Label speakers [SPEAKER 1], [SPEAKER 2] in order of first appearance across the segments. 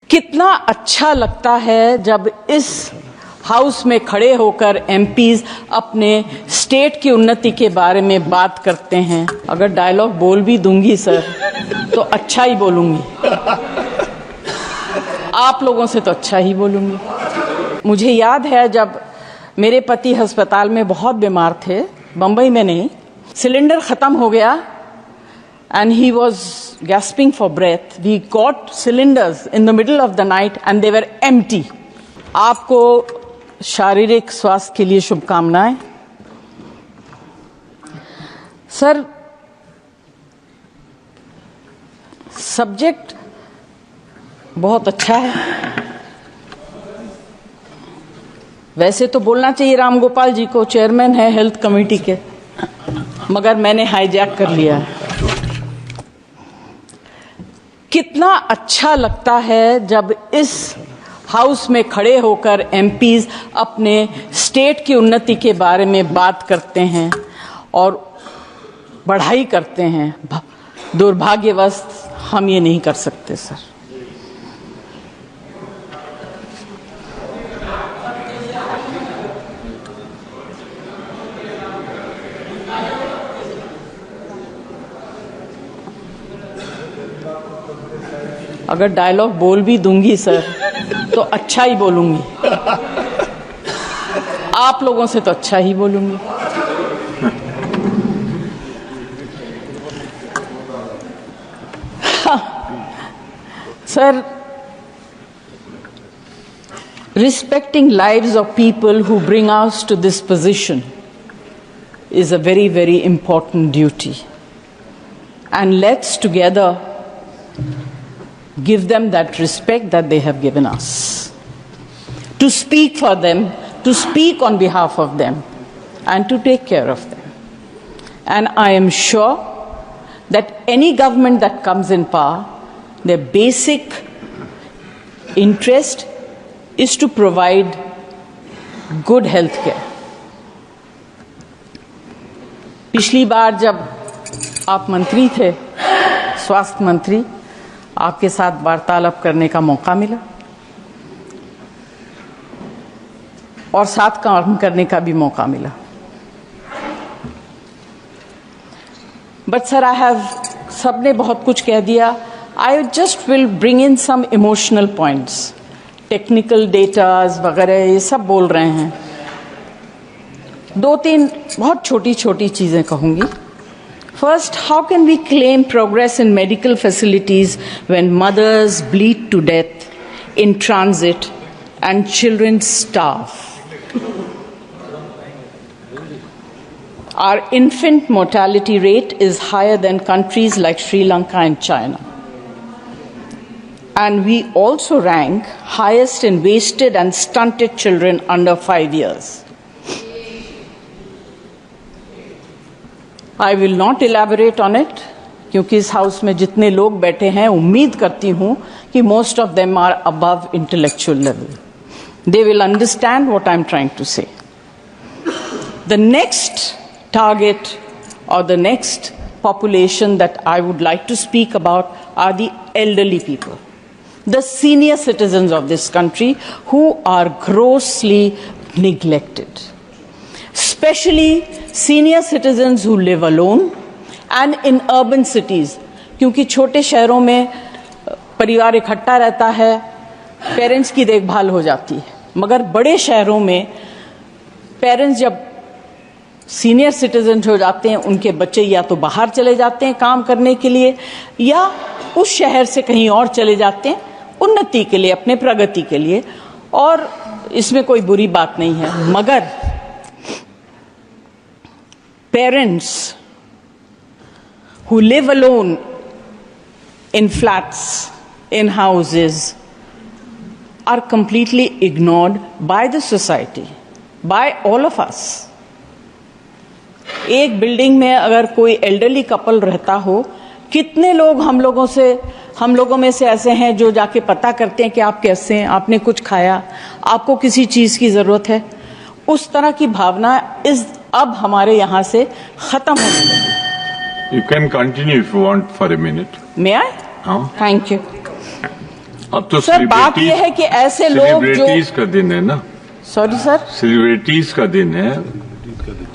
[SPEAKER 1] कितना अच्छा लगता है जब इस हाउस में खड़े होकर एमपीज अपने स्टेट की उन्नति के बारे में बात करते हैं। अगर डायलॉग बोल भी दूंगी सर तो अच्छा ही बोलूंगी, आप लोगों से तो अच्छा ही बोलूंगी। मुझे याद है जब मेरे पति अस्पताल में बहुत बीमार थे, बंबई में नहीं, सिलेंडर खत्म हो गया and he was gasping for breath. We got cylinders in the middle of the night and they were empty. आपको शारीरिक स्वास्थ्य के लिए शुभकामनाएं। सर, सब्जेक्ट बहुत अच्छा है। वैसे तो बोलना चाहिए राम गोपाल जी को, चेयरमैन है हेल्थ कमेटी के, मगर मैंने हाईजैक कर लिया है। कितना अच्छा लगता है जब इस हाउस में खड़े होकर एमपीज अपने स्टेट की उन्नति के बारे में बात करते हैं और बढ़ाई करते हैं। दुर्भाग्यवश हम ये नहीं कर सकते सर। अगर डायलॉग बोल भी दूंगी सर तो अच्छा ही बोलूंगी, आप लोगों से तो अच्छा ही बोलूंगी। Sir, respecting lives of people who bring us to this position is a very, very important duty. And let's together give them that respect that they have given us. To speak for them, to speak on behalf of them, and to take care of them. And I am sure that any government that comes in power, their basic interest is to provide good health care. पिछली बार जब आप मंत्री थे, स्वास्थ्य मंत्री, आपके साथ वार्तालाप करने का मौका मिला और साथ काम करने का भी मौका मिला। बट सर, सबने बहुत कुछ कह दिया। I just will bring in some emotional points. Technical datas वगैरह ये सब बोल रहे हैं, दो तीन बहुत छोटी छोटी चीजें कहूंगी। First, how can we claim progress in medical facilities when mothers bleed to death in transit and children starve? Our infant mortality rate is higher than countries like Sri Lanka and China. And we also rank highest in wasted and stunted children under 5 years. I will not elaborate on it, क्योंकि इस house में जितने लोग बैठे हैं, उम्मीद करती हूं कि most of them are above intellectual level. They will understand what I'm trying to say. The next target or the next population that I would like to speak about are the elderly people, the senior citizens of this country who are grossly neglected. Especially senior citizens who live alone and in urban cities, क्योंकि छोटे शहरों में परिवार इकट्ठा रहता है, parents की देखभाल हो जाती है, मगर बड़े शहरों में पेरेंट्स जब सीनियर सिटीजन हो जाते हैं, उनके बच्चे या तो बाहर चले जाते हैं काम करने के लिए या उस शहर से कहीं और चले जाते हैं उन्नति के लिए, अपने प्रगति के लिए, और इसमें कोई बुरी बात नहीं है। मगर parents who live alone in flats, in houses, are completely ignored by the society, by all of us. एक बिल्डिंग में अगर कोई एल्डरली कपल रहता हो, कितने लोग हम लोगों में से ऐसे हैं जो जाके पता करते हैं कि आप कैसे हैं, आपने कुछ खाया, आपको किसी चीज की जरूरत है। उस तरह की भावना अब हमारे यहाँ से खत्म होने लगी।
[SPEAKER 2] You can continue if you want for a minute.
[SPEAKER 1] May I?
[SPEAKER 2] हाँ।
[SPEAKER 1] Thank you.
[SPEAKER 2] अब तो
[SPEAKER 1] सर बात यह है कि ऐसे लोग जो
[SPEAKER 2] सेलिब्रिटीज का दिन है ना,
[SPEAKER 1] सॉरी सर,
[SPEAKER 2] सेलिब्रिटीज का दिन है।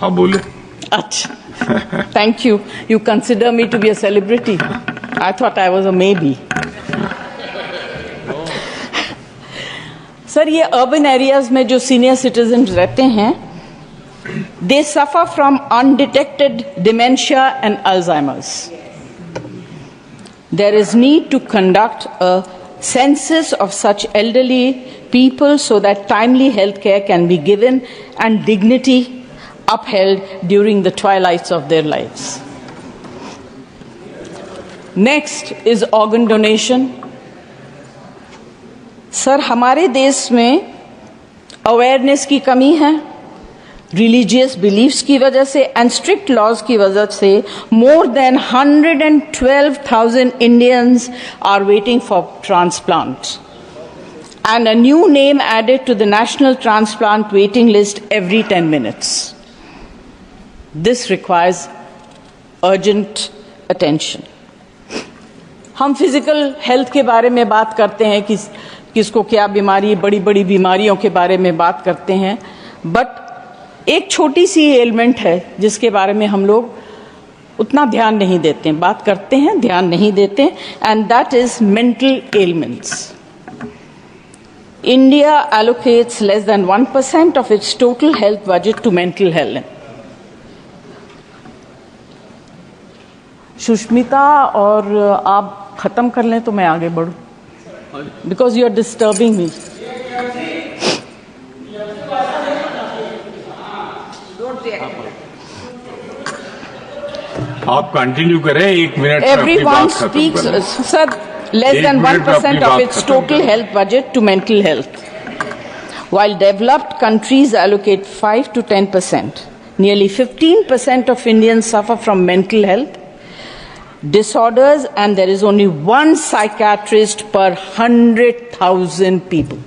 [SPEAKER 2] हाँ बोले।
[SPEAKER 1] अच्छा, thank you, you consider me to be a celebrity, I thought I was a maybe. Sir ये अर्बन एरियाज में जो सीनियर सिटीजन रहते हैं, they suffer from undetected dementia and Alzheimer's. There is need to conduct a census of such elderly people so that timely health care can be given and dignity upheld during the twilights of their lives. Next is organ donation. Sir हमारे देश में awareness की कमी है, religious beliefs की वजह से and strict laws की वजह से more than 112,000 Indians are waiting for transplant and a new name added to the national transplant waiting list every 10 minutes. This requires urgent attention. हम फिजिकल हेल्थ के बारे में बात करते हैं कि किसको क्या बीमारी, बड़ी बड़ी बीमारियों के बारे में बात करते हैं, बट एक छोटी सी एलिमेंट है जिसके बारे में हम लोग उतना ध्यान नहीं देते हैं, बात करते हैं ध्यान नहीं देते, and that is mental elements. India allocates less than 1% of its total health budget to mental health. Sushmita और आप खत्म कर लें तो मैं आगे बढ़ूं, because you are disturbing me.
[SPEAKER 2] आप कंटिन्यू करें, 1 minute.
[SPEAKER 1] Everyone speaks, sir, less than 1% of its total health budget to mental health, while developed countries allocate 5 to 10%. Nearly 15% of Indians suffer from mental health disorders, and there is only one psychiatrist per 100,000 people.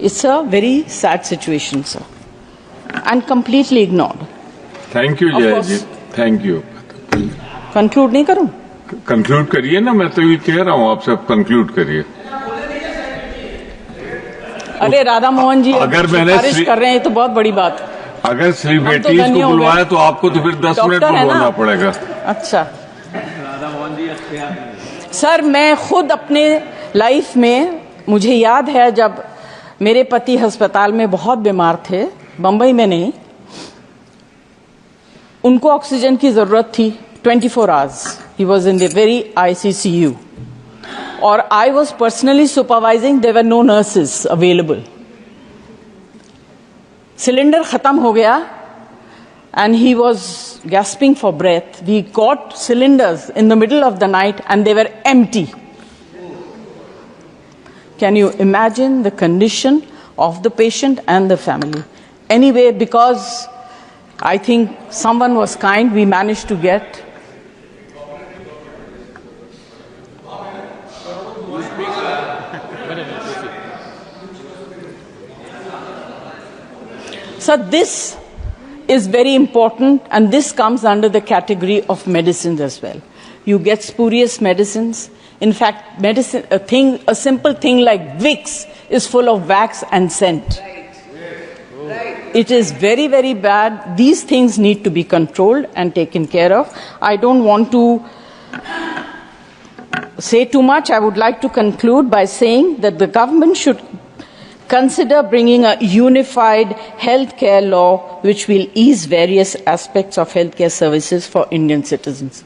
[SPEAKER 1] It's a very sad situation, sir, and completely ignored.
[SPEAKER 2] Thank you जय जी, thank you.
[SPEAKER 1] Conclude नहीं करूं?
[SPEAKER 2] Conclude करिए ना, मैं तो ये कह रहा हूँ आप सब कंक्लूड करिए.
[SPEAKER 1] अरे राधा मोहन जी
[SPEAKER 2] अगर मैंने
[SPEAKER 1] सिफारिश कर रहे हैं तो बहुत बड़ी बात.
[SPEAKER 2] अगर सेलिब्रिटीज को बुलवाया तो आपको तो फिर 10 मिनट बोलना पड़ेगा. अच्छा,
[SPEAKER 1] सर मैं खुद अपने लाइफ में, मुझे याद है जब मेरे पति अस्पताल में बहुत बीमार थे, बंबई में नहीं, उनको ऑक्सीजन की जरूरत थी 24 hours. He was in the very ICCU और I was personally supervising. There were no nurses available. Cylinder खत्म हो गया and he was gasping for breath. We got cylinders in the middle of the night and they were empty. Can you imagine the condition of the patient and the family? Anyway, because I think someone was kind, we managed to get so this is very important, and this comes under the category of medicines as well. You get spurious medicines. In fact, a simple thing like Vicks is full of wax and scent. It is very, very bad. These things need to be controlled and taken care of. I don't want to say too much. I would like to conclude by saying that the government should consider bringing a unified healthcare law which will ease various aspects of healthcare services for Indian citizens.